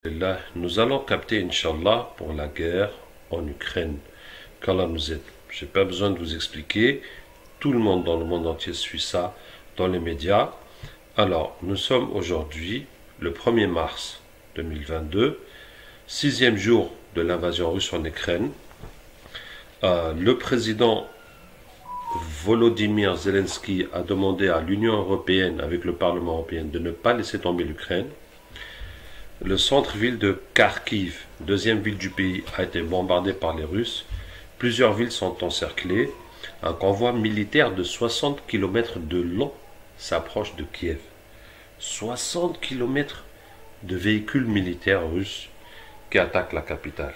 Là, nous allons capter, Inch'Allah, pour la guerre en Ukraine. Qu'Allah nous aide. Je n'ai pas besoin de vous expliquer. Tout le monde dans le monde entier suit ça dans les médias. Alors, nous sommes aujourd'hui le 1er mars 2022, sixième jour de l'invasion russe en Ukraine. Le président Volodymyr Zelensky a demandé à l'Union européenne, avec le Parlement européen, de ne pas laisser tomber l'Ukraine. Le centre-ville de Kharkiv, deuxième ville du pays, a été bombardé par les Russes. Plusieurs villes sont encerclées. Un convoi militaire de 60 km de long s'approche de Kiev. 60 km de véhicules militaires russes qui attaquent la capitale.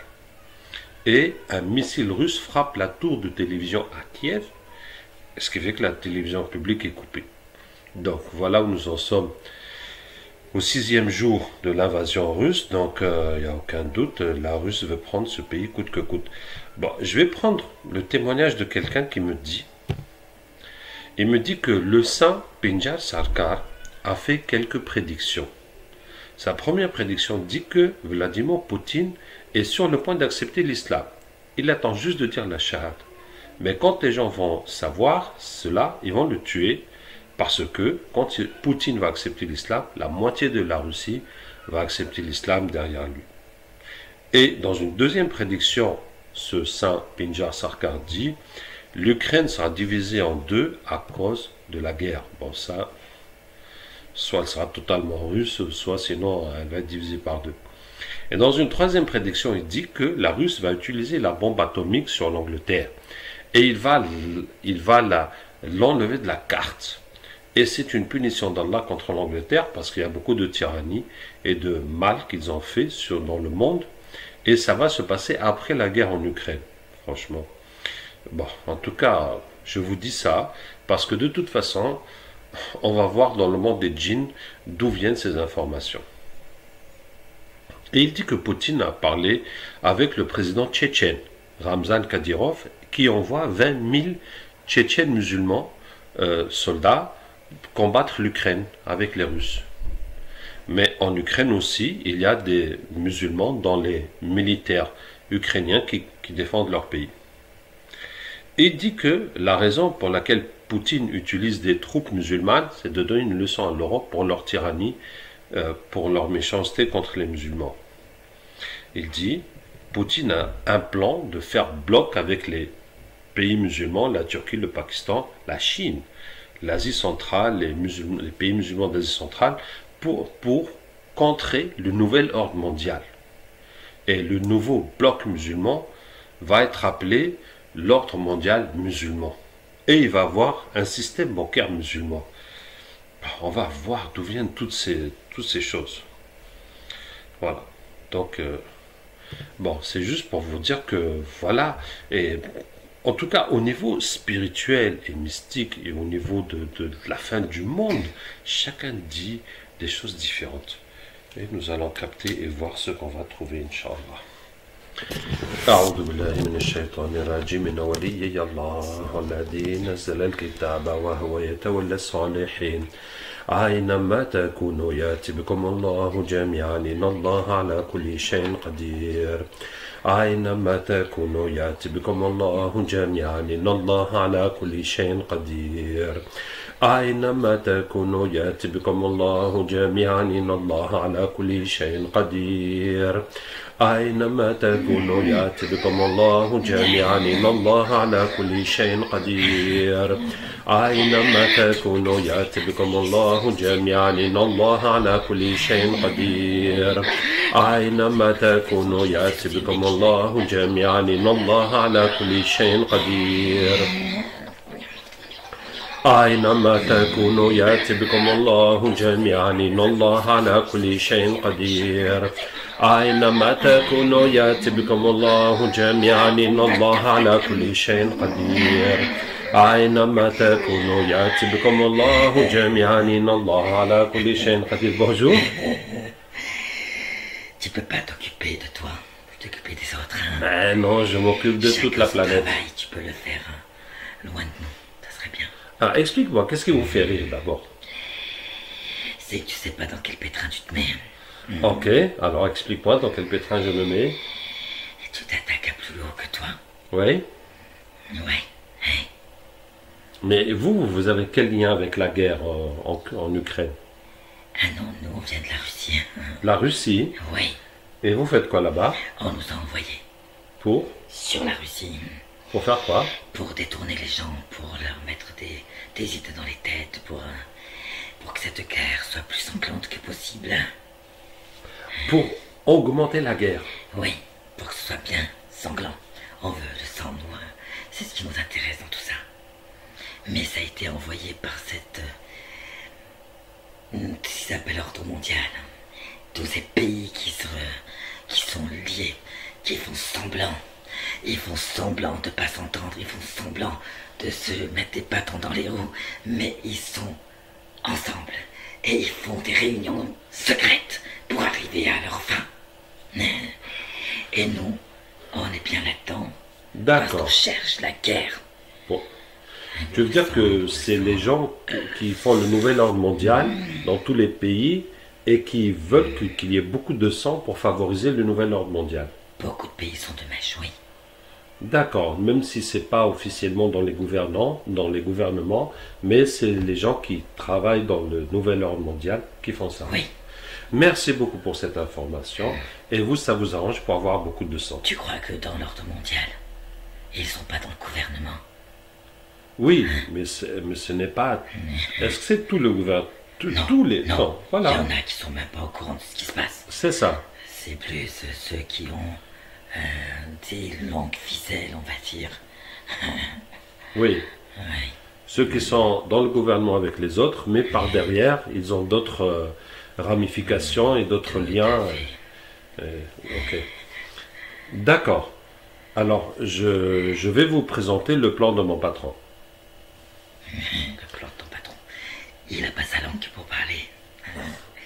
Et un missile russe frappe la tour de télévision à Kiev, ce qui fait que la télévision publique est coupée. Donc voilà où nous en sommes au sixième jour de l'invasion russe. Donc il n'y a aucun doute, la Russe veut prendre ce pays coûte que coûte. Bon, je vais prendre le témoignage de quelqu'un qui me dit, il me dit que le saint Pinjar Sarkar a fait quelques prédictions. Sa première prédiction dit que Vladimir Poutine est sur le point d'accepter l'islam. Il attend juste de dire la shahada. Mais quand les gens vont savoir cela, ils vont le tuer, parce que quand Poutine va accepter l'islam, la moitié de la Russie va accepter l'islam derrière lui. Et dans une deuxième prédiction, ce saint Pinjar Sarkar dit, l'Ukraine sera divisée en deux à cause de la guerre. Bon, ça, soit elle sera totalement russe, soit sinon elle va être divisée par deux. Et dans une troisième prédiction, il dit que la Russe va utiliser la bombe atomique sur l'Angleterre. Et il va l'enlever de la carte. Et c'est une punition d'Allah contre l'Angleterre parce qu'il y a beaucoup de tyrannie et de mal qu'ils ont fait dans le monde. Et ça va se passer après la guerre en Ukraine, franchement. Bon, en tout cas, je vous dis ça parce que de toute façon, on va voir dans le monde des djinns d'où viennent ces informations. Et il dit que Poutine a parlé avec le président tchétchène, Ramzan Kadyrov, qui envoie 20 000 Tchétchènes musulmans, soldats, combattre l'Ukraine avec les Russes. Mais en Ukraine aussi, il y a des musulmans dans les militaires ukrainiens qui défendent leur pays. Et il dit que la raison pour laquelle Poutine utilise des troupes musulmanes, c'est de donner une leçon à l'Europe pour leur tyrannie, pour leur méchanceté contre les musulmans. Il dit, Poutine a un plan de faire bloc avec les pays musulmans, la Turquie, le Pakistan, la Chine, l'Asie centrale, les pays musulmans d'Asie centrale, pour contrer le nouvel ordre mondial. Et le nouveau bloc musulman va être appelé l'ordre mondial musulman. Et il va avoir un système bancaire musulman. On va voir d'où viennent toutes ces choses. Voilà. Donc, bon, c'est juste pour vous dire que, voilà, et en tout cas, au niveau spirituel et mystique et au niveau de la fin du monde, chacun dit des choses différentes. Et nous allons capter et voir ce qu'on va trouver, Inch'Allah. أعوذ بالله من الشيطان الرجيم إن وليي الله الذي نزل الكتاب وهو يتولى الصالحين أينما تكونوا يأتي بكم الله جميعا إن الله على كل شيء قدير أينما تكونوا يأتي بكم الله جميعا إن الله على كل شيء قدير أينما تكونوا يأتي بكم الله جميعا إن الله على كل شيء قدير أينما تكونوا يأتي بكم الله جميعا إن الله على كل شيء قدير أينما تكونوا يأتي بكم الله جميعا إن الله على كل شيء قدير أينما تكونوا يأتي بكم الله جميعا إن الله على كل شيء قدير أينما تكونوا يأتي بكم الله جميعا إن الله على كل شيء قدير أينما تكونوا يأتي بكم الله جميعا إن الله على كل شيء قدير أينما تكونوا يأتي بكم الله جميعا إن الله على كل شيء قدير. Bonjour. Tu peux pas t'occuper de toi, t'occuper des autres. Hein. Ben non, je m'occupe de toute la planète. Travail, tu peux le faire loin de nous, ça serait bien. Alors explique-moi, qu'est-ce qui vous fait rire d'abord? C'est que tu sais pas dans quel pétrin tu te mets. Ok, alors explique-moi dans quel pétrin je me mets. Et tu t'attaques à plus haut que toi. Oui. Ouais. Mais vous avez quel lien avec la guerre en Ukraine? Ah non, nous on vient de la Russie. La Russie. Oui, Et vous faites quoi là-bas? on nous a envoyés Pour? sur la Russie Pour faire quoi? pour détourner les gens, pour leur mettre des idées dans les têtes, pour que cette guerre soit plus sanglante que possible. Pour augmenter la guerre. Oui, pour que ce soit bien sanglant. On veut le sang, nous. C'est ce qui nous intéresse dans tout ça. Mais ça a été envoyé par ce qu'ils appellent ordre mondial. Tous ces pays qui sont liés, qui font semblant. Ils font semblant de pas s'entendre, ils font semblant de se mettre des bâtons dans les roues, mais ils sont ensemble. Et ils font des réunions secrètes pour arriver à leur fin. Et nous, on est bien là-dedans. Parce qu'on D'accord. cherche la guerre. Bon. Tu veux dire que c'est les gens qui font le nouvel ordre mondial dans tous les pays et qui veulent qu'il y ait beaucoup de sang pour favoriser le nouvel ordre mondial. Beaucoup de pays sont de mèche, oui. D'accord, même si c'est pas officiellement dans dans les gouvernements, mais c'est les gens qui travaillent dans le nouvel ordre mondial qui font ça. Oui. Merci beaucoup pour cette information. Et vous, ça vous arrange pour avoir beaucoup de sang. Tu crois que dans l'ordre mondial, ils sont pas dans le gouvernement? Oui, mais ce n'est pas. Est-ce que c'est tout le gouvernement? Non, Tous les. non. Non, Il y voilà. en a qui sont même pas au courant de ce qui se passe. C'est ça. C'est plus ceux qui ont des longues ficelles, on va dire. Oui. Oui. Ceux qui sont dans le gouvernement avec les autres, mais par derrière, ils ont d'autres ramifications et d'autres Tout liens. à fait. Ok. D'accord. Alors, je vais vous présenter le plan de mon patron. Le plan de ton patron. Il a pas sa langue pour parler.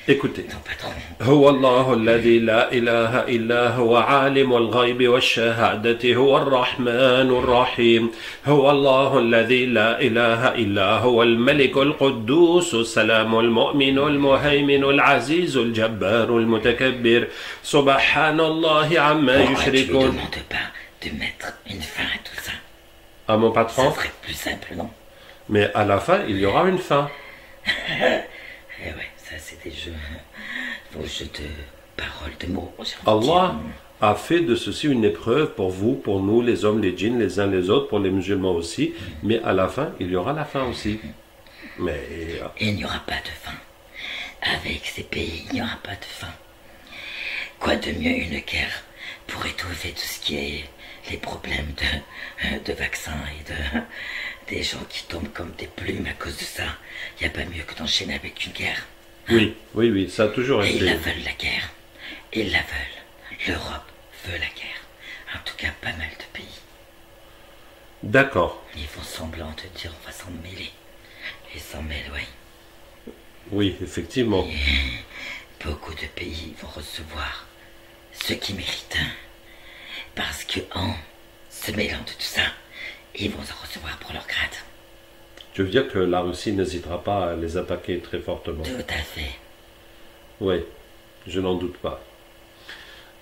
Écoutez. Ton patron. هو الله الذي لا إله إلا هو عالم الغيب والشهادة هو الرحمن الرحيم هو الله الذي لا إله إلا هو الملك القدوس السلام المؤمن المهيمن العزيز الجبار المتكبر سبحان الله عما Pourquoi tu lui يشركون. demandes pas de mettre une fin à tout ça? À mon Ça patron, serait plus simple, non? mais à la fin, il y aura une fin. Eh ouais, ça c'est des jeux de paroles, de mots. j'ai envie de Allah dire. a fait de ceci une épreuve pour vous, pour nous, les hommes, les djinns, les uns les autres, pour les musulmans aussi. Mais à la fin, il y aura la fin aussi. Mais Et il n'y aura pas de fin. Avec ces pays, il n'y aura pas de fin. Quoi de mieux une guerre pour étouffer tout ce qui est les problèmes de vaccins et des gens qui tombent comme des plumes à cause de ça. Il n'y a pas mieux que d'enchaîner avec une guerre. oui, oui, oui, ça a toujours Et ils la été. veulent, la guerre. Ils la veulent. L'Europe veut la guerre. En tout cas, pas mal de pays. D'accord. Ils font semblant de dire on va s'en mêler. Ils s'en mêlent, oui. Oui, effectivement. Beaucoup de pays vont recevoir ce qu'ils méritent. Parce que en se mêlant de tout ça, ils vont en recevoir pour leur grade. Tu veux dire que la Russie n'hésitera pas à les attaquer très fortement. Tout à fait. Oui, je n'en doute pas.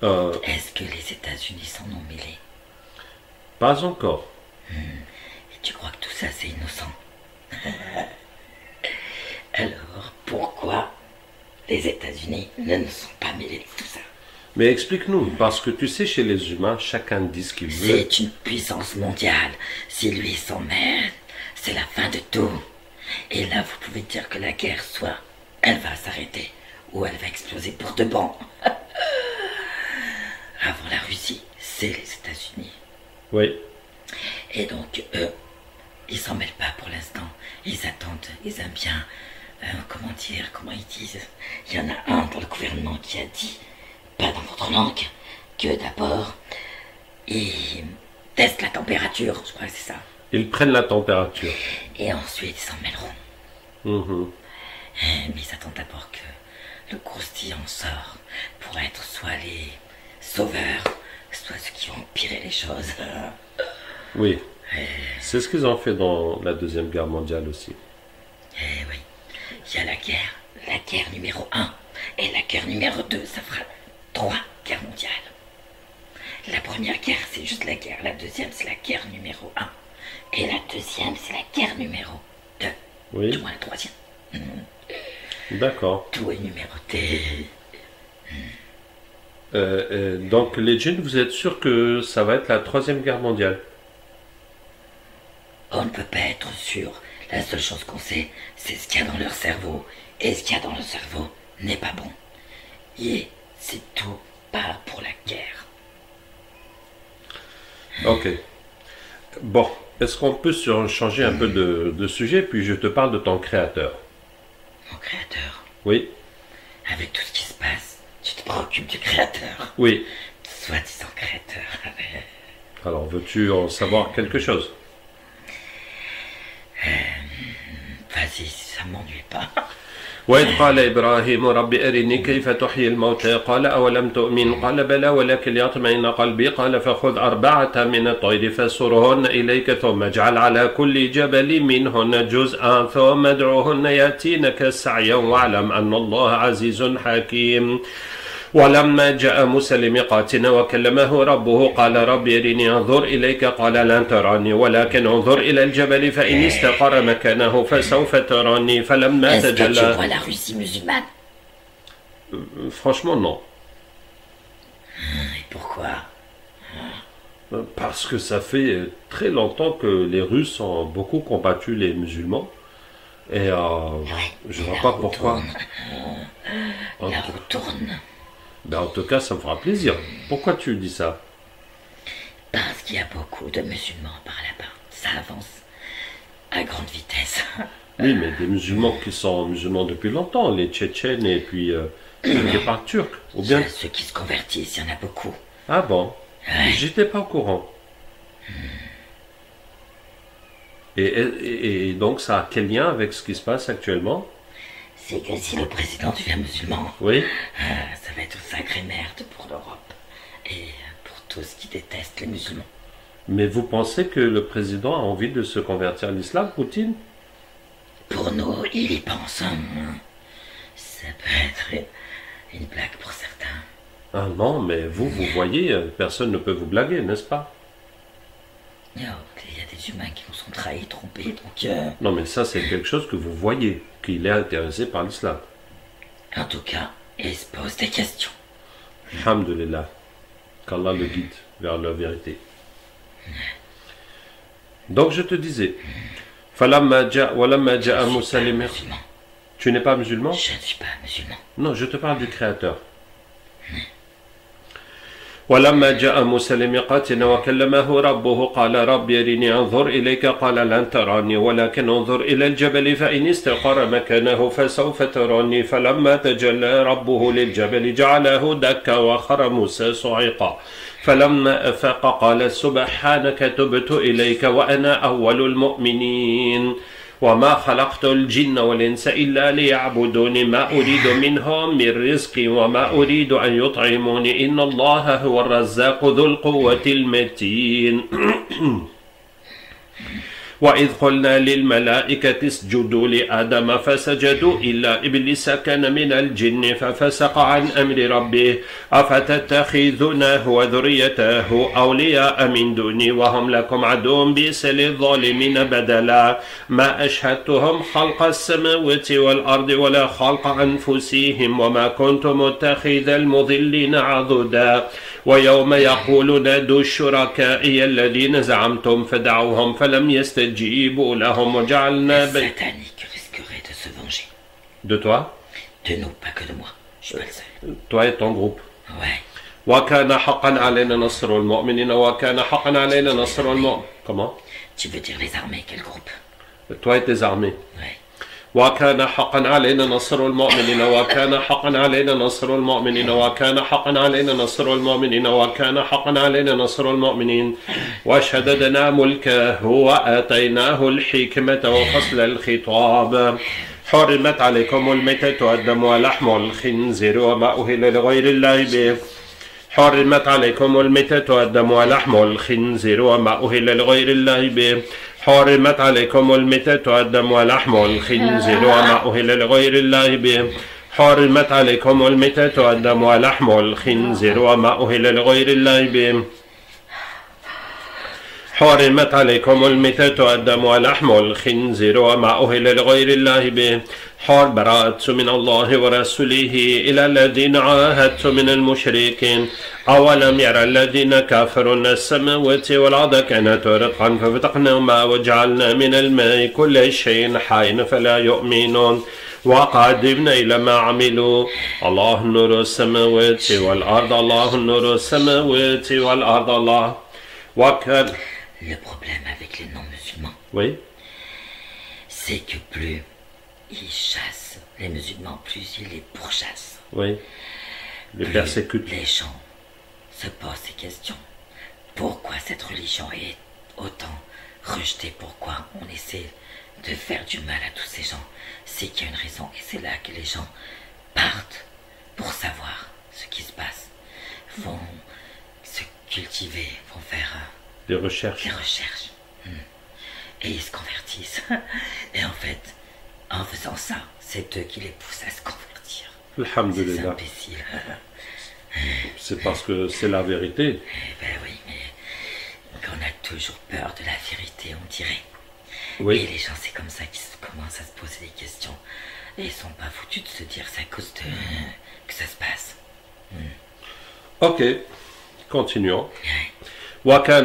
Est-ce que les États-Unis s'en ont mêlé? Pas encore. Et tu crois que tout ça c'est innocent? Alors pourquoi les États-Unis ne nous sont pas mêlés de tout ça? Mais explique-nous, parce que tu sais, chez les humains, chacun dit ce qu'il veut. C'est une puissance mondiale. Si lui s'en mêle, c'est la fin de tout. Et là, vous pouvez dire que la guerre, soit elle va s'arrêter, ou elle va exploser pour de bon. Avant la Russie, c'est les États-Unis. Oui, Et donc, eux, ils s'en mêlent pas pour l'instant. Ils attendent, ils aiment bien, comment dire, comment ils disent. Il y en a un dans le gouvernement qui a dit, pas dans votre langue, que d'abord, ils testent la température, je crois que c'est ça. ils prennent la température. Et ensuite, ils s'en mêleront. Mhm. Mais ils attendent d'abord que le croustillant sort pour être soit les sauveurs, soit ceux qui vont empirer les choses. Oui, c'est ce qu'ils ont fait dans la Deuxième Guerre mondiale aussi. Eh oui, il y a la guerre numéro 1 et la guerre guerre numéro 2, ça fera 3 guerres mondiales. La première guerre, c'est juste la guerre. La deuxième, c'est la guerre numéro 1. Et la deuxième, c'est la guerre numéro 2. Oui. Du moins la troisième. D'accord. Tout est numéroté. Donc les djinns, vous êtes sûr que ça va être la troisième guerre mondiale? On ne peut pas être sûr. La seule chose qu'on sait, c'est ce qu'il y a dans leur cerveau. Et ce qu'il y a dans leur cerveau n'est pas bon. Et c'est tout pas pour la guerre. Ok. Bon, est-ce qu'on peut changer un peu de sujet, puis je te parle de ton créateur? Mon créateur, Oui, avec tout ce qui se passe, tu te préoccupes du créateur. oui. Soi-disant créateur. Alors, veux-tu en savoir quelque chose? Vas-y, ça m'ennuie pas. وإذ قال إبراهيم رب أرني كيف تحيي الموتى قال أولم تؤمن قال بلى ولكن ليطمئن قلبي قال فخذ 4 من الطير فسرهن إليك ثم اجعل على كل جبل منهن جزءا ثم ادعوهن يأتينك سعيا واعلم أن الله عزيز حكيم ولما جاء موسى لميقاتنا وكلمه ربه قال رب أرني انظر إليك قال لن تراني ولكن انظر إلى الجبل فإن استقر مكانه فسوف تراني فلما Est-ce que tu تجلى vois la Russie musulmane? Franchement non. Et pourquoi? Parce que ça fait très longtemps que les Russes ont beaucoup combattu les musulmans et je vois pas pourquoi. La roue tourne. Ben, en tout cas, ça me fera plaisir. Pourquoi tu dis ça? Parce qu'il y a beaucoup de musulmans par là-bas. Ça avance à grande vitesse. Oui, mais des musulmans qui sont musulmans depuis longtemps, les Tchétchènes et puis les parcs turcs. Ou bien... Ceux qui se convertissent, il y en a beaucoup. Ah bon? Ouais. J'étais pas au courant. Et donc, ça a quel lien avec ce qui se passe actuellement? C'est que si le président devient musulman, Oui? ça va être une sacrée merde pour l'Europe. Et pour tous qui détestent les musulmans. Mais vous pensez que le président a envie de se convertir à l'islam, Poutine? Pour nous, il y pense. Ça peut être une blague pour certains. Ah non, mais vous voyez, personne ne peut vous blaguer, n'est-ce pas? Il y a des humains qui nous sont trahis, trompés, donc... Non, mais ça, c'est quelque chose que vous voyez, qu'il est intéressé par l'islam. En tout cas, il se pose des questions. Alhamdulillah. Qu'Allah le guide vers la vérité. Donc, je te disais, Falamma ja'a Moussa Musulman. Tu n'es pas musulman? Je ne suis pas musulman. Non, je te parle du Créateur. ولما جاء موسى لميقاتنا وكلمه ربه قال رب أرني أنظر إليك قال لن تراني ولكن انظر إلى الجبل فإن استقر مكانه فسوف تراني فلما تجلى ربه للجبل جعله دكا وخر موسى صعقا فلما أفاق قال سبحانك تبت إليك وأنا أول المؤمنين وما خلقت الجن والإنس إلا ليعبدون ما أريد منهم من رزق وما أريد أن يطعموني إن الله هو الرزاق ذو القوة المتين وإذ قلنا للملائكة اسجدوا لآدم فسجدوا إلا إبليس كان من الجن ففسق عن أمر ربه أفتتخذونه وذريته أولياء من دوني وهم لكم عدو بئس للظالمين بدلا ما أشهدتهم خلق السماوات والأرض ولا خلق أنفسهم وما كنت متخذ المضلين عضدا ويوم يقول نادوا شركائي الذين زعمتم فدعوهم فلم يستجيبوا لهم وجعلنا Satanique risquerait de se venger. De toi? De nous, pas que de moi. Je suis pas le seul. Toi et ton groupe. Ouais. وكان حقا علينا نصر المؤمنين وكان حقا علينا نصر المؤمنين. Comment? Tu veux dire les armées, quel groupe? Toi et tes armées. Ouais. وكان حقا علينا نصر المؤمنين وكان حقا علينا نصر المؤمنين وكان حقا علينا نصر المؤمنين وكان حقا علينا نصر المؤمنين وشددنا ملكه وآتيناه الحكمة وفصل الخطاب حرمت عليكم الميتة والدم ولحم الخنزير وما أهل لغير الله به حرمت عليكم الميتة والدم ولحم الخنزير وما أهل لغير الله به حرمت عليكم الميتة والدم ولحم الخنزير وما أهل لغير الله به حرمت عليكم الميتة والدم ولحم الخنزير وما أهل لغير الله به حرمت عليكم الميتة والدم ولحم الخنزير وما أهل لغير الله به براءة من الله ورسوله إلى الذين عاهدت من المشركين أولم يرى الذين كفروا أن السماوات والأرض كانت رتقا ففتقناهما وجعلنا من الماء كل شيء حي فلا يؤمنون وقدمنا إلى ما عملوا الله نور السماوات والأرض الله نور السماوات والأرض الله وكان. Le problème avec les non-musulmans, Oui. c'est que plus ils chassent les musulmans, plus ils les pourchassent. Oui. Les Plus persécutent. les gens se posent ces questions. Pourquoi cette religion est autant rejetée? Pourquoi on essaie de faire du mal à tous ces gens? C'est qu'il y a une raison, et c'est là que les gens partent pour savoir ce qui se passe, vont se cultiver, vont faire Des recherches. des recherches. Et ils se convertissent. Et en fait, en faisant ça, c'est eux qui les poussent à se convertir. Ces Alhamdulillah. imbéciles. C'est parce que c'est la vérité. Eh ben oui, mais qu'on a toujours peur de la vérité, on dirait. Et Oui. les gens, c'est comme ça qu'ils commencent à se poser des questions. Et ils sont pas foutus de se dire c'est à cause de que ça se passe. Ok. Continuons. Ouais. وكان